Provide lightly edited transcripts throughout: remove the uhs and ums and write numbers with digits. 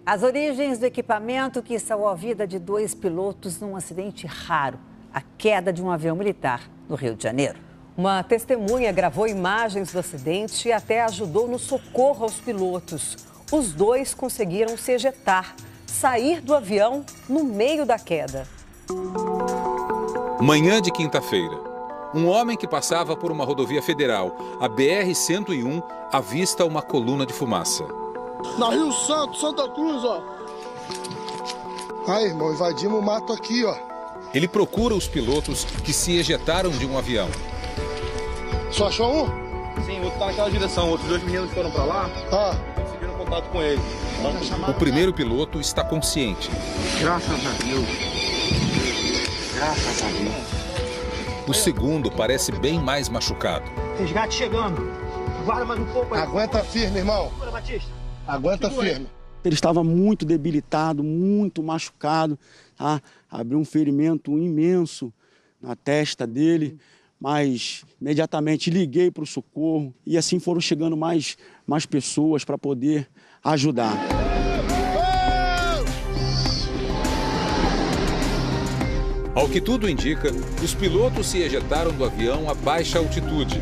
As origens do equipamento que salvou a vida de 2 pilotos num acidente raro, a queda de um avião militar no Rio de Janeiro. Uma testemunha gravou imagens do acidente e até ajudou no socorro aos pilotos. Os 2 conseguiram se ejetar, sair do avião no meio da queda. Manhã de quinta-feira. Um homem que passava por uma rodovia federal, a BR-101, avista uma coluna de fumaça. Na Rio Santo, Santa Cruz, ó. Aí, irmão, invadimos o mato aqui, ó. Ele procura os pilotos que se ejetaram de um avião. Só achou um? Sim, o outro tá naquela direção. Outros 2 meninos foram pra lá. Tá. Conseguiram contato com ele. O primeiro piloto está consciente. Graças a Deus. Graças a Deus. O segundo parece bem mais machucado. Resgate chegando. Guarda mais um pouco aí. Aguenta firme, irmão. Segura, Batista. Aguenta firme. Ele estava muito debilitado, muito machucado, tá? Abriu um ferimento imenso na testa dele, mas imediatamente liguei para o socorro e assim foram chegando mais pessoas para poder ajudar. Ao que tudo indica, os pilotos se ejetaram do avião a baixa altitude.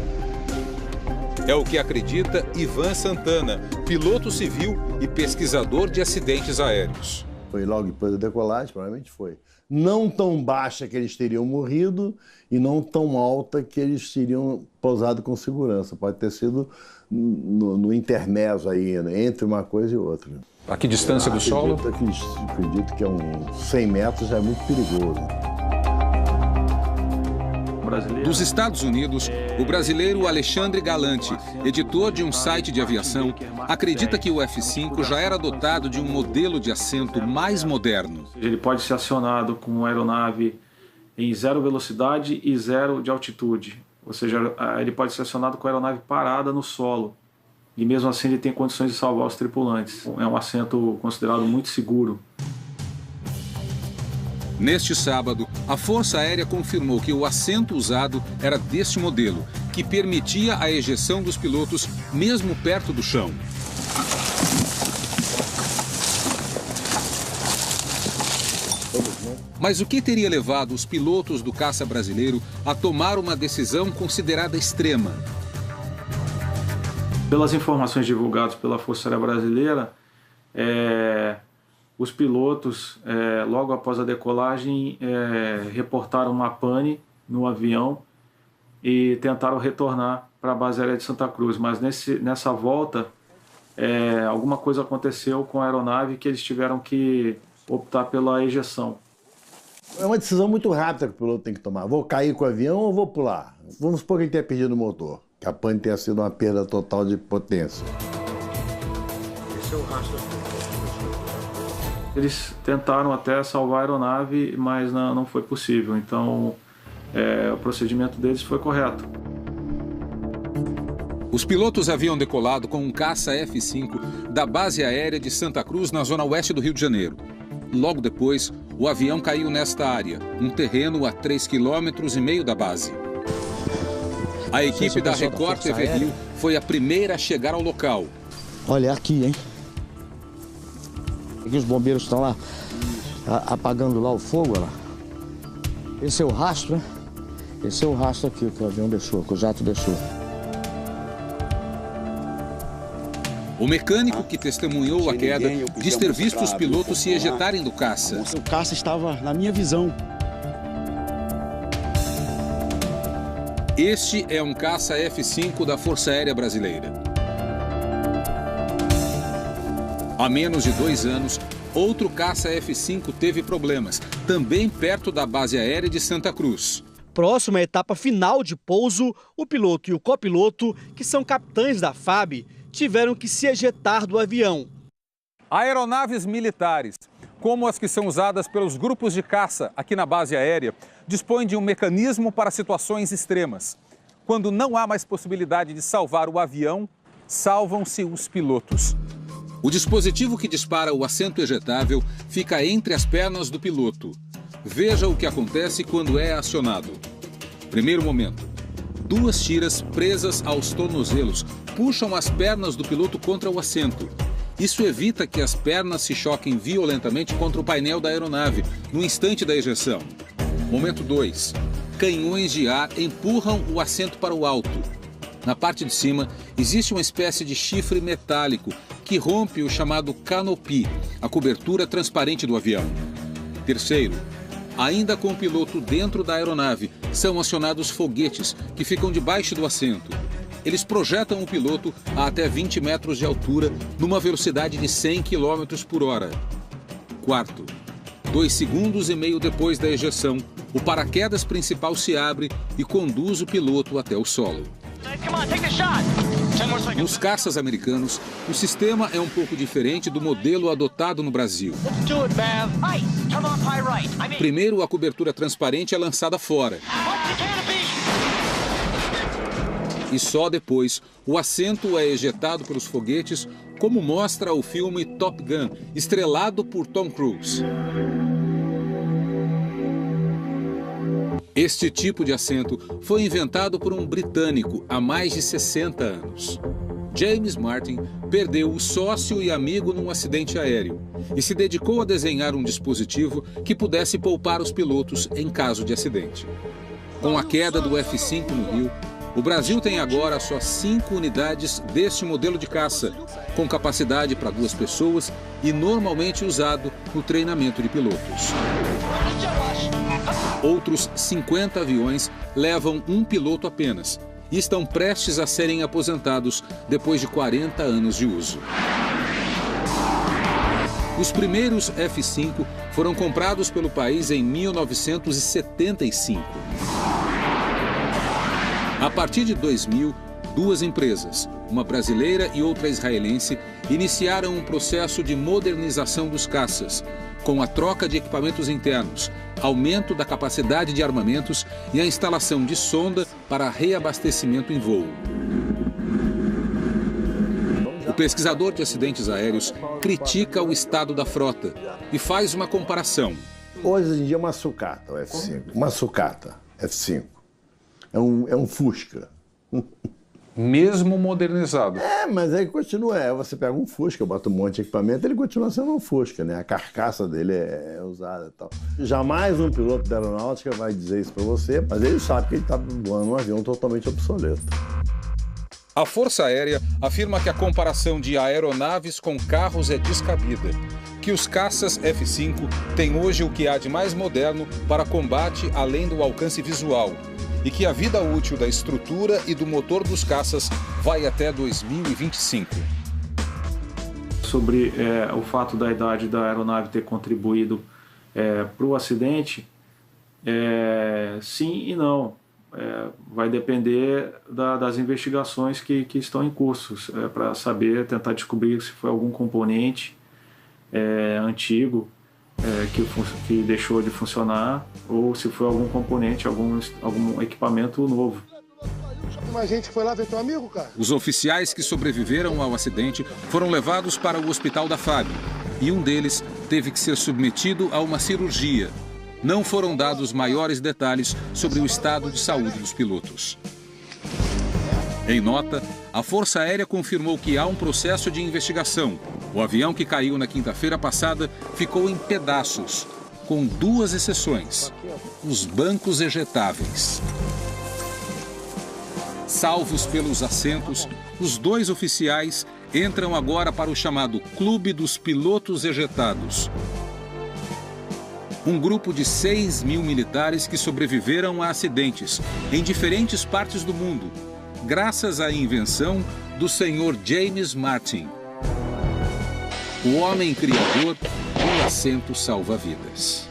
É o que acredita Ivan Santana, piloto civil e pesquisador de acidentes aéreos. Foi logo depois da decolagem, provavelmente foi. Não tão baixa que eles teriam morrido e não tão alta que eles teriam pousado com segurança. Pode ter sido no intermezzo aí, né, entre uma coisa e outra. A que distância do solo? Acredito que é uns 100 metros, já é muito perigoso. Dos Estados Unidos, o brasileiro Alexandre Galante, editor de um site de aviação, acredita que o F-5 já era dotado de um modelo de assento mais moderno. Ele pode ser acionado com a aeronave em 0 velocidade e 0 de altitude. Ou seja, ele pode ser acionado com a aeronave parada no solo. E mesmo assim ele tem condições de salvar os tripulantes. É um assento considerado muito seguro. Neste sábado, a Força Aérea confirmou que o assento usado era deste modelo, que permitia a ejeção dos pilotos mesmo perto do chão. Mas o que teria levado os pilotos do caça brasileiro a tomar uma decisão considerada extrema? Pelas informações divulgadas pela Força Aérea Brasileira, os pilotos, logo após a decolagem, reportaram uma pane no avião e tentaram retornar para a base aérea de Santa Cruz. Mas nessa volta, alguma coisa aconteceu com a aeronave que eles tiveram que optar pela ejeção. É uma decisão muito rápida que o piloto tem que tomar. Vou cair com o avião ou vou pular? Vamos supor que ele tenha perdido o motor, que a pane tenha sido uma perda total de potência. Esse é o rastro. Eles tentaram até salvar a aeronave, mas não foi possível. Então, o procedimento deles foi correto. Os pilotos haviam decolado com um caça F-5 da base aérea de Santa Cruz, na zona oeste do Rio de Janeiro. Logo depois, o avião caiu nesta área, um terreno a 3,5 km da base. A equipe da Record TV Rio foi a primeira a chegar ao local. Olha aqui, hein? Aqui os bombeiros estão lá apagando lá o fogo, olha lá. Esse é o rastro, né? Esse é o rastro aqui que o avião deixou, que o jato deixou. O mecânico que testemunhou a queda diz ter visto os pilotos se ejetarem do caça. O caça estava na minha visão. Este é um caça F-5 da Força Aérea Brasileira. Há menos de 2 anos, outro caça F-5 teve problemas, também perto da base aérea de Santa Cruz. Próximo à etapa final de pouso, o piloto e o copiloto, que são capitães da FAB, tiveram que se ejetar do avião. Aeronaves militares, como as que são usadas pelos grupos de caça aqui na base aérea, dispõem de um mecanismo para situações extremas. Quando não há mais possibilidade de salvar o avião, salvam-se os pilotos. O dispositivo que dispara o assento ejetável fica entre as pernas do piloto. Veja o que acontece quando é acionado. Primeiro momento. 2 tiras presas aos tornozelos puxam as pernas do piloto contra o assento. Isso evita que as pernas se choquem violentamente contra o painel da aeronave no instante da ejeção. Momento 2. Canhões de ar empurram o assento para o alto. Na parte de cima, existe uma espécie de chifre metálico que rompe o chamado canopy, a cobertura transparente do avião. Terceiro, ainda com o piloto dentro da aeronave, são acionados foguetes que ficam debaixo do assento. Eles projetam o piloto a até 20 metros de altura, numa velocidade de 100 km por hora. Quarto, 2,5 segundos depois da ejeção, o paraquedas principal se abre e conduz o piloto até o solo. Nos caças americanos, o sistema é um pouco diferente do modelo adotado no Brasil. Primeiro, a cobertura transparente é lançada fora. E só depois, o assento é ejetado pelos foguetes, como mostra o filme Top Gun, estrelado por Tom Cruise. Este tipo de assento foi inventado por um britânico há mais de 60 anos. James Martin perdeu o sócio e amigo num acidente aéreo e se dedicou a desenhar um dispositivo que pudesse poupar os pilotos em caso de acidente. Com a queda do F-5 no Rio, o Brasil tem agora só 5 unidades deste modelo de caça, com capacidade para 2 pessoas e normalmente usado no treinamento de pilotos. Outros 50 aviões levam um piloto apenas e estão prestes a serem aposentados depois de 40 anos de uso. Os primeiros F-5 foram comprados pelo país em 1975. A partir de 2000, 2 empresas, uma brasileira e outra israelense, iniciaram um processo de modernização dos caças, com a troca de equipamentos internos, aumento da capacidade de armamentos e a instalação de sonda para reabastecimento em voo. O pesquisador de acidentes aéreos critica o estado da frota e faz uma comparação. Hoje em dia é uma sucata, o F-5. Uma sucata, F-5. É um Fusca. Mesmo modernizado. Mas aí continua. Você pega um Fusca, bota um monte de equipamento, ele continua sendo um Fusca, né? A carcaça dele é usada e tal. Jamais um piloto da aeronáutica vai dizer isso para você, mas ele sabe que ele está voando um avião totalmente obsoleto. A Força Aérea afirma que a comparação de aeronaves com carros é descabida, que os caças F-5 têm hoje o que há de mais moderno para combate além do alcance visual, e que a vida útil da estrutura e do motor dos caças vai até 2025. Sobre o fato da idade da aeronave ter contribuído para o acidente, sim e não. Vai depender das investigações que estão em curso, para saber, tentar descobrir se foi algum componente antigo que deixou de funcionar, ou se foi algum componente, algum equipamento novo. Mais gente que foi lá ver teu amigo, cara? Os oficiais que sobreviveram ao acidente foram levados para o hospital da FAB e um deles teve que ser submetido a uma cirurgia. Não foram dados maiores detalhes sobre o estado de saúde dos pilotos. Em nota, a Força Aérea confirmou que há um processo de investigação. O avião que caiu na quinta-feira passada ficou em pedaços, com 2 exceções: os bancos ejetáveis. Salvos pelos assentos, os 2 oficiais entram agora para o chamado Clube dos Pilotos Ejetados. Um grupo de 6.000 militares que sobreviveram a acidentes em diferentes partes do mundo, graças à invenção do Sr. James Martin, o homem criador do assento salva-vidas.